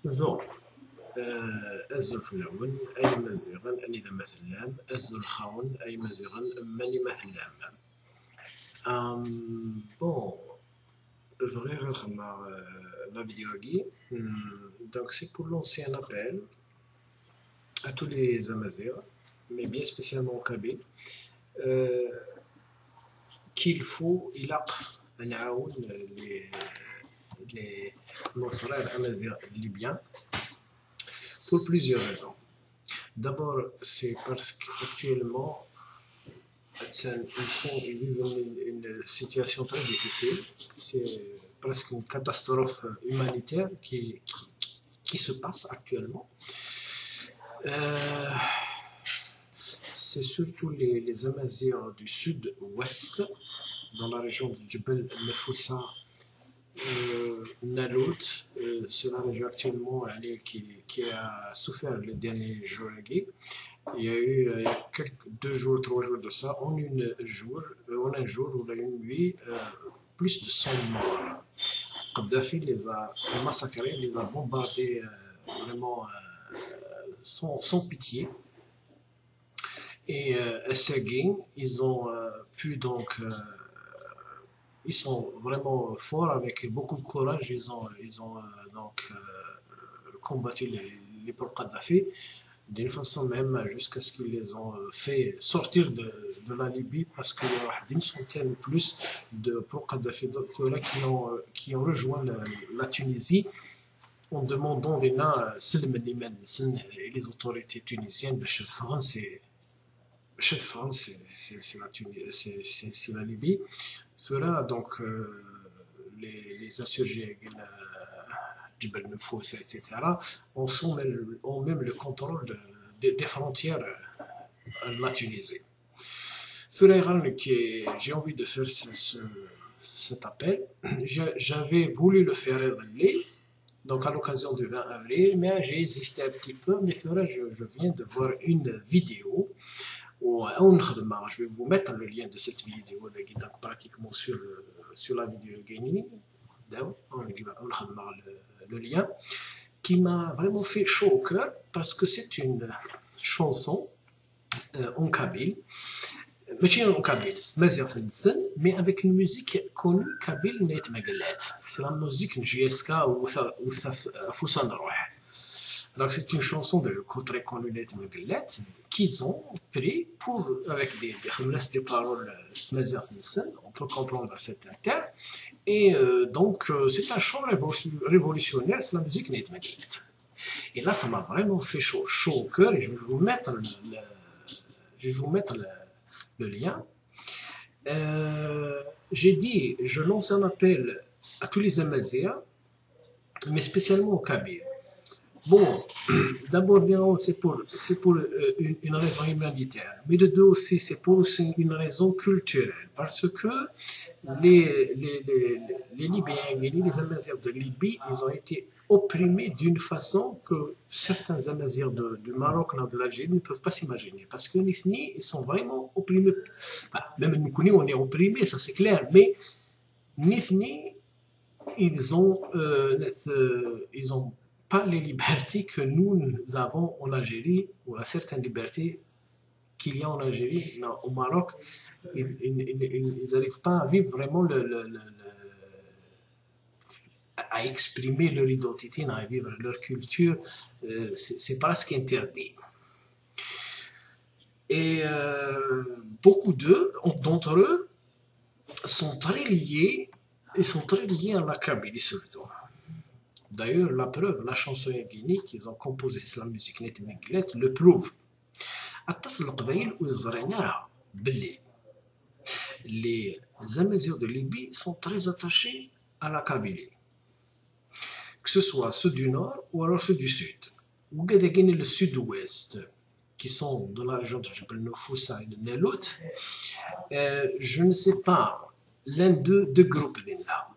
زو أزل فلون أي مزيغا أني ذا مثلام أزل خاون أي مزيغا ماني مثلام bon vraiment la vidéo guide donc c'est pour lancer un appel à tous les Amazirs mais bien spécialement au Kabyles qu'il faut نعاون nos frères Amazirs libyens pour plusieurs raisons. D'abord, c'est parce qu'actuellement, ils vivent une situation très difficile. C'est presque une catastrophe humanitaire qui se passe actuellement. C'est surtout les Amazirs du sud-ouest, dans la région de Djebel Nefoussa, Nalout, c'est la région actuellement qui a souffert les derniers jours. Il y a eu 2 jours, 3 jours de ça, en un jour ou une nuit, plus de 100 morts. Kadhafi les a massacrés, les a bombardés vraiment sans pitié. Et Seguin, ils ont pu donc ils sont vraiment forts avec beaucoup de courage. Ils ont donc combattu les pro-Kadhafi d'une façon même jusqu'à ce qu'ils les ont fait sortir de la Libye parce qu'il y a une centaine plus de pro-Kadhafi qui ont rejoint la Tunisie en demandant et les autorités tunisiennes de France c'est la Libye. Cela donc les insurgés Djebel Nefoussa, etc., ont même le contrôle des frontières de la Tunisie. J'ai envie de faire cet appel. J'avais voulu le faire donc à l'occasion du 20 avril, mais j'ai hésité un petit peu. Mais je viens de voir une vidéo. Je vais vous mettre le lien de cette vidéo donc pratiquement sur la vidéo Guéni. Le lien qui m'a vraiment fait chaud au cœur parce que c'est une chanson en kabyle. Mais avec une musique connue kabyle. C'est la musique Njiska ou Foussa Narouh. Donc c'est une chanson de très connue qu'ils ont pris avec des paroles on peut comprendre cet inter. Et donc c'est un chant révolutionnaire, c'est la musique Netmaglet. Et là ça m'a vraiment fait chaud au cœur et je vais vous mettre le lien. J'ai dit, je lance un appel à tous les Amazirs, mais spécialement aux Kabyles. Bon, d'abord, c'est pour une raison humanitaire, mais de deux aussi, c'est pour aussi une raison culturelle, parce que les Libyens, les Amazirs de Libye, ils ont été opprimés d'une façon que certains Amazirs du Maroc, de l'Algérie, ne peuvent pas s'imaginer, parce que ils sont vraiment opprimés. Même nous, on est opprimés, ça c'est clair, mais Nithni, ils ont pas les libertés que nous avons en Algérie, ou à certaines libertés qu'il y a en Algérie, non, au Maroc, ils n'arrivent pas à vivre vraiment à exprimer leur identité, à vivre leur culture, c'est presque interdit. Et beaucoup d'entre eux sont très liés à la Kabylie surtout. D'ailleurs, la preuve, la chanson guinéenne qu'ils ont composée sur la musique net Minglet le prouve. Les Amazirs de Libye sont très attachés à la Kabylie, que ce soit ceux du nord ou alors ceux du sud. Ou le sud-ouest, qui sont dans la région de Djebel Nefoussa et de Nelout, je ne sais pas, l'un d'eux, deux groupes là.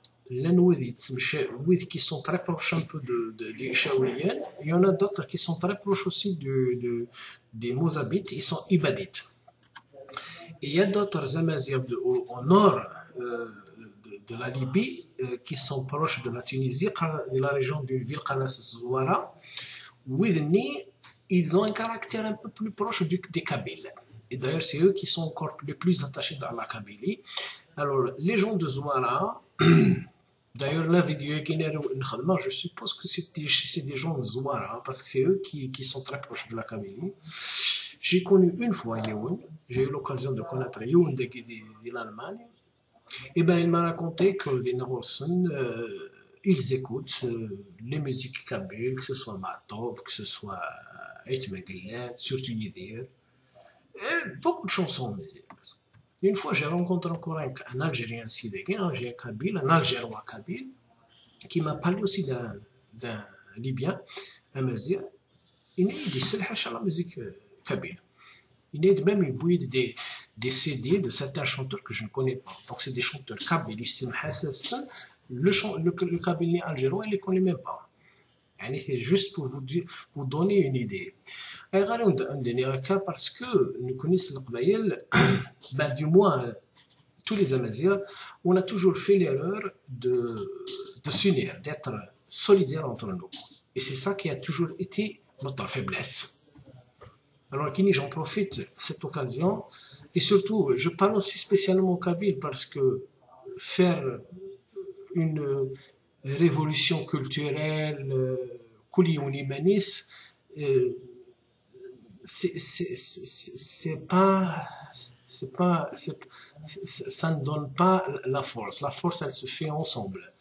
Qui sont très proches un peu des Ishaouiens. Il y en a d'autres qui sont très proches aussi des Mozabites, ils sont Ibadites. Et il y a d'autres Amazirs au nord de la Libye qui sont proches de la Tunisie, de la région d'une ville Qanas Zouara, où ils ont un caractère un peu plus proche des Kabyles. Et d'ailleurs, c'est eux qui sont encore les plus attachés à la Kabylie. Alors, les gens de Zouara, d'ailleurs, la vidéo je suppose que c'est des gens de Zouara, parce que c'est eux qui sont très proches de la Kabylie. J'ai connu une fois Youn, j'ai eu l'occasion de connaître Youn de l'Allemagne. Et ben, il m'a raconté que les Norwegiens, ils écoutent les musiques kabyles, que ce soit Matop, que ce soit Etmeglet, surtout Yidir, et beaucoup de chansons. Une fois, j'ai rencontré encore un Algérien sidéguin, un Algérien kabyle, un Algérois kabyle, qui m'a parlé aussi d'un Libyen, un Mazir. Il dit c'est la musique kabyle. Il est même une des CD de certains chanteurs que je ne connais pas. Donc c'est des chanteurs kabyles. Le kabyle algérien, il ne les connaît même pas. C'est juste pour vous donner une idée. Un dernier cas parce que nous connaissons le Qbaïl, du moins tous les Amazirs, on a toujours fait l'erreur de s'unir, d'être solidaires entre nous. Et c'est ça qui a toujours été notre faiblesse. Alors Kini, j'en profite de cette occasion, et surtout, je parle aussi spécialement au Kabyle parce que faire une révolution culturelle, kouli-libanise, ça ne donne pas la force. La force, elle se fait ensemble.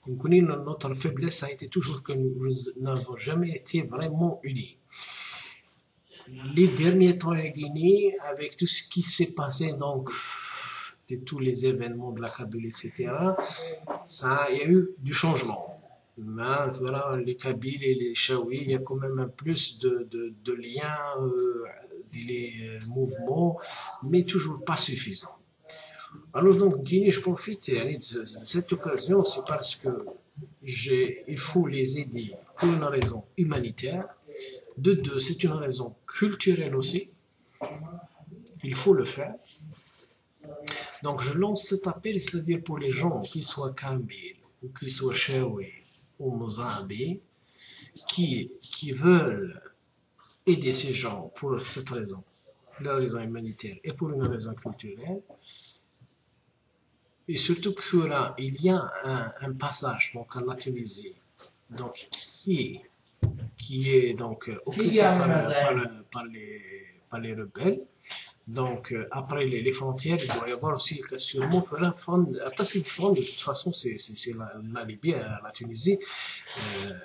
Notre faiblesse a été toujours que nous n'avons jamais été vraiment unis. Les derniers temps à Guinée, avec tout ce qui s'est passé, donc, de tous les événements de la Kabylie, etc., il y a eu du changement. Mais voilà, les Kabyles et les Chaouis, il y a quand même un plus de liens, des mouvements, mais toujours pas suffisant. Alors donc, Guinée, je profite de cette occasion, c'est parce que il faut les aider pour une raison humanitaire. De deux, c'est une raison culturelle aussi. Il faut le faire. Donc je lance cet appel, c'est-à-dire pour les gens, qu'ils soient Kabyles, ou qu'ils soient Chaouis, ou Mozambique, qui veulent aider ces gens pour cette raison, la raison humanitaire et pour une raison culturelle. Et surtout que sur là, il y a un passage donc à la Tunisie, donc qui est donc occupé par les rebelles. Donc après les frontières, il doit y avoir aussi sûrement de toute façon c'est la Libye, la Tunisie,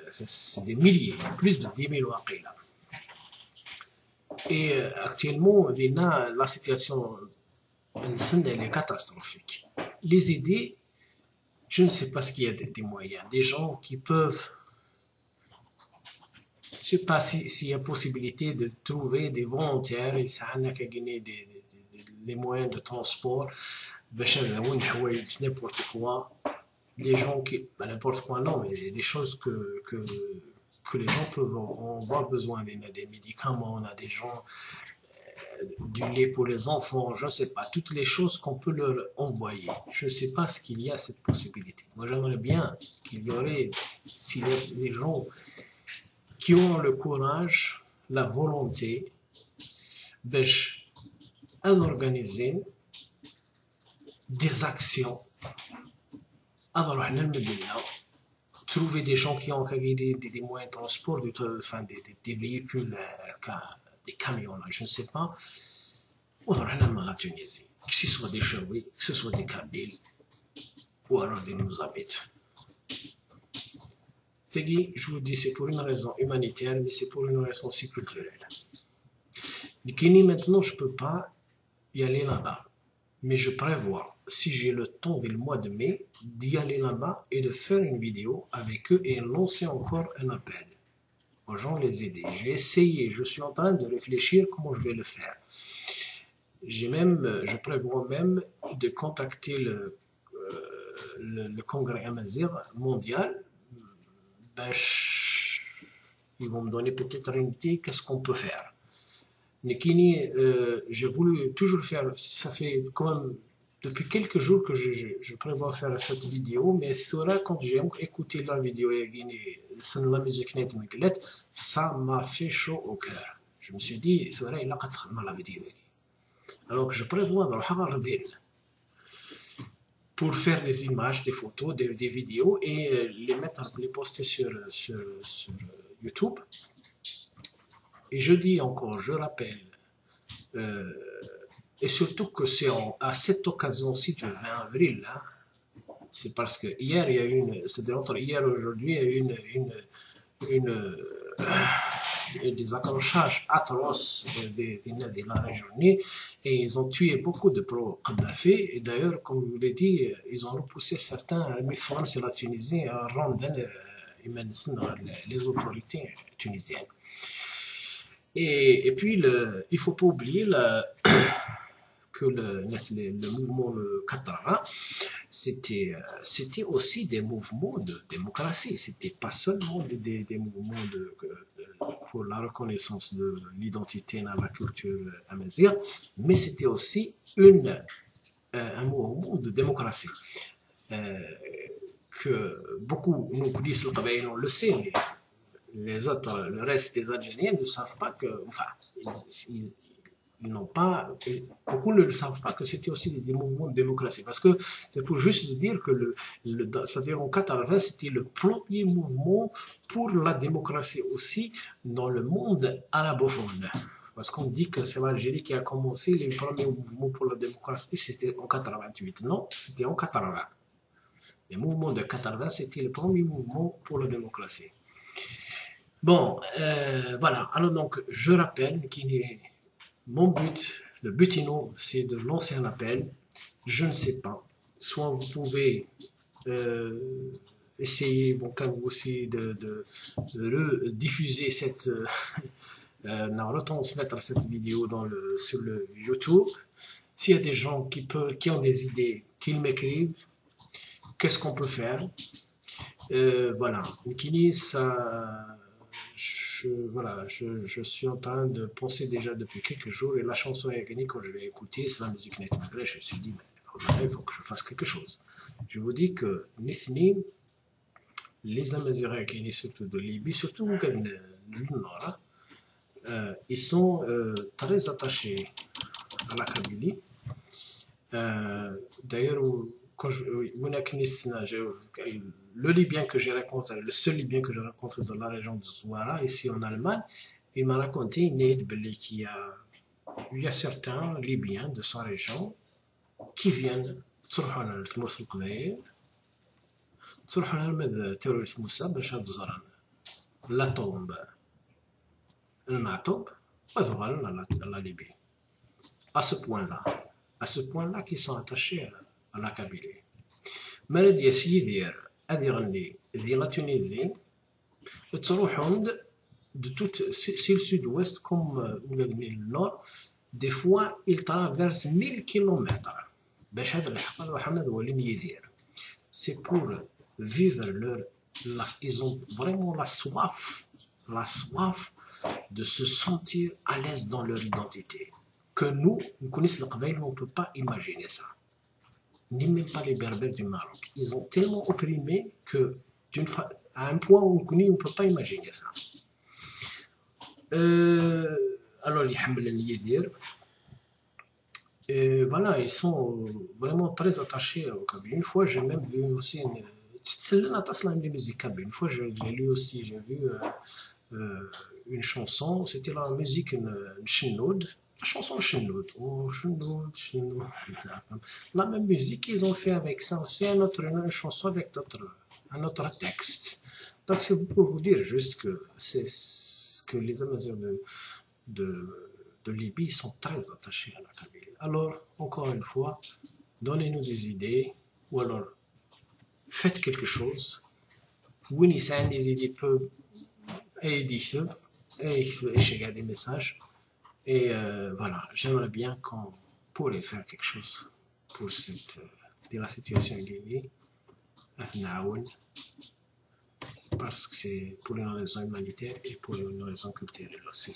c'est des milliers, plus de 10 000 waqila. Et actuellement, la situation elle est catastrophique. Les aider, je ne sais pas ce qu'il y a des moyens, des gens qui peuvent, je ne sais pas s'il y a possibilité de trouver des volontaires, et ça n'a qu'à gagner les moyens de transport, n'importe quoi, les gens qui, n'importe quoi non, mais des choses que les gens peuvent avoir besoin, on a des médicaments, on a des gens, du lait pour les enfants, je ne sais pas, toutes les choses qu'on peut leur envoyer. Je ne sais pas ce qu'il y a cette possibilité. Moi, j'aimerais bien qu'il y aurait, si les gens qui ont le courage, la volonté, d'organiser des actions, trouver des gens qui ont des moyens de transport, des véhicules, des camions, je ne sais pas, la Tunisie, que ce soit des Chaouis, que ce soit des Kabyles, ou alors des Mozambiques. Je vous dis, c'est pour une raison humanitaire, mais c'est pour une raison aussi culturelle. Le Kenya, maintenant, je ne peux pas y aller là-bas, mais je prévois, si j'ai le temps dès le mois de mai, d'y aller là-bas et de faire une vidéo avec eux et lancer encore un appel aux gens, les aider. J'ai essayé, je suis en train de réfléchir comment je vais le faire. Je prévois même de contacter le congrès Amazir mondial. Ils vont me donner peut-être une idée qu'est-ce qu'on peut faire. Mais Kini, j'ai voulu toujours faire, ça fait quand même depuis quelques jours que je prévois faire cette vidéo, mais c'est vrai, quand j'ai écouté la vidéo et la musique net, ça m'a fait chaud au cœur. Je me suis dit, c'est vrai, il a pas la vidéo. Alors que je prévois de regarder pour faire des images, des photos, des vidéos et les mettre, les poster sur YouTube. Et je dis encore, je rappelle, et surtout que c'est à cette occasion-ci du 20 avril, hein, c'est parce que hier, il y a une, c'est-à-dire entre hier et aujourd'hui, il y a une, des accrochages atroces de la région et ils ont tué beaucoup de pro-Kadhafi et d'ailleurs, comme je vous l'ai dit, ils ont repoussé certains, c'est la Tunisie, à rendre les autorités tunisiennes. Et puis, il ne faut pas oublier que le mouvement Qatar, c'était aussi des mouvements de démocratie. C'était pas seulement des mouvements pour la reconnaissance de l'identité dans la culture amazigh, mais c'était aussi un mouvement de démocratie. Que beaucoup nous disent, on le sait, mais les autres, le reste des Algériens ne savent pas que, enfin, ils n'ont pas, beaucoup ne le savent pas que c'était aussi des mouvements de démocratie. Parce que c'est pour juste dire que c'est-à-dire en 80, c'était le premier mouvement pour la démocratie aussi dans le monde arabophone. Parce qu'on dit que c'est l'Algérie qui a commencé les premiers mouvements pour la démocratie, c'était en 88. Non, c'était en 80. Les mouvements de 80, c'était le premier mouvement pour la démocratie. Bon, voilà. Alors donc, je rappelle qu'il est mon but, le but inno, c'est de lancer un appel. Je ne sais pas. Soit vous pouvez essayer, bon, quand vous aussi, de rediffuser cette, retransmettre cette vidéo sur le YouTube. S'il y a des gens qui ont des idées, qu'ils m'écrivent, qu'est-ce qu'on peut faire? Voilà. Nikini, ça. Voilà, je suis en train de penser déjà depuis quelques jours et la chanson est gagnée quand je l'ai écoutée, c'est la musique net malgré, je me suis dit, mais il faut que je fasse quelque chose. Je vous dis que Nithni, les Amazirais, surtout de Libye, surtout le Nord, ils sont très attachés à la Kabylie. D'ailleurs, quand le Libyen que j'ai rencontré, le seul Libyen que j'ai rencontré dans la région de Zouara, ici en Allemagne, il m'a raconté qu'il y a certains Libyens de sa région qui viennent تروحوا على تمرس القبائل تروحوا على التيروريست موسى باش تزرن لا طومب المعتوب وتغال la Libye. À ce point-là qu'ils sont attachés à la Kabylie. مرض يسير أذيغني ذي لا تونيزي تروح عند de toute si le sud-ouest comme le nord des fois ils traversent 1000 km باش هذا الحقل وحنا ولين يدير c'est pour vivre ils ont vraiment la soif de se sentir à l'aise dans leur identité que nous connaissons le Qabaïl, on ne peut pas imaginer ça. Ni même pas les Berbères du Maroc. Ils ont tellement opprimé que, à un point où on ne peut pas imaginer ça. Alors, voilà, ils sont vraiment très attachés au Kabylie. Une fois, j'ai même vu aussi une fois, j'ai lu aussi, j'ai vu une chanson, c'était la musique Chinoud. La chanson Chinoud, la même musique qu'ils ont fait avec ça aussi, une chanson avec un autre texte. Donc c'est pour vous dire juste que c'est que les Amazirs de Libye sont très attachés à la Kabylie. Alors, encore une fois, donnez-nous des idées, ou alors faites quelque chose. Winnie des idées peu et écrire des messages. Et voilà, j'aimerais bien qu'on pourrait faire quelque chose pour de la situation guinée, parce que c'est pour une raison humanitaire et pour une raison culturelle aussi.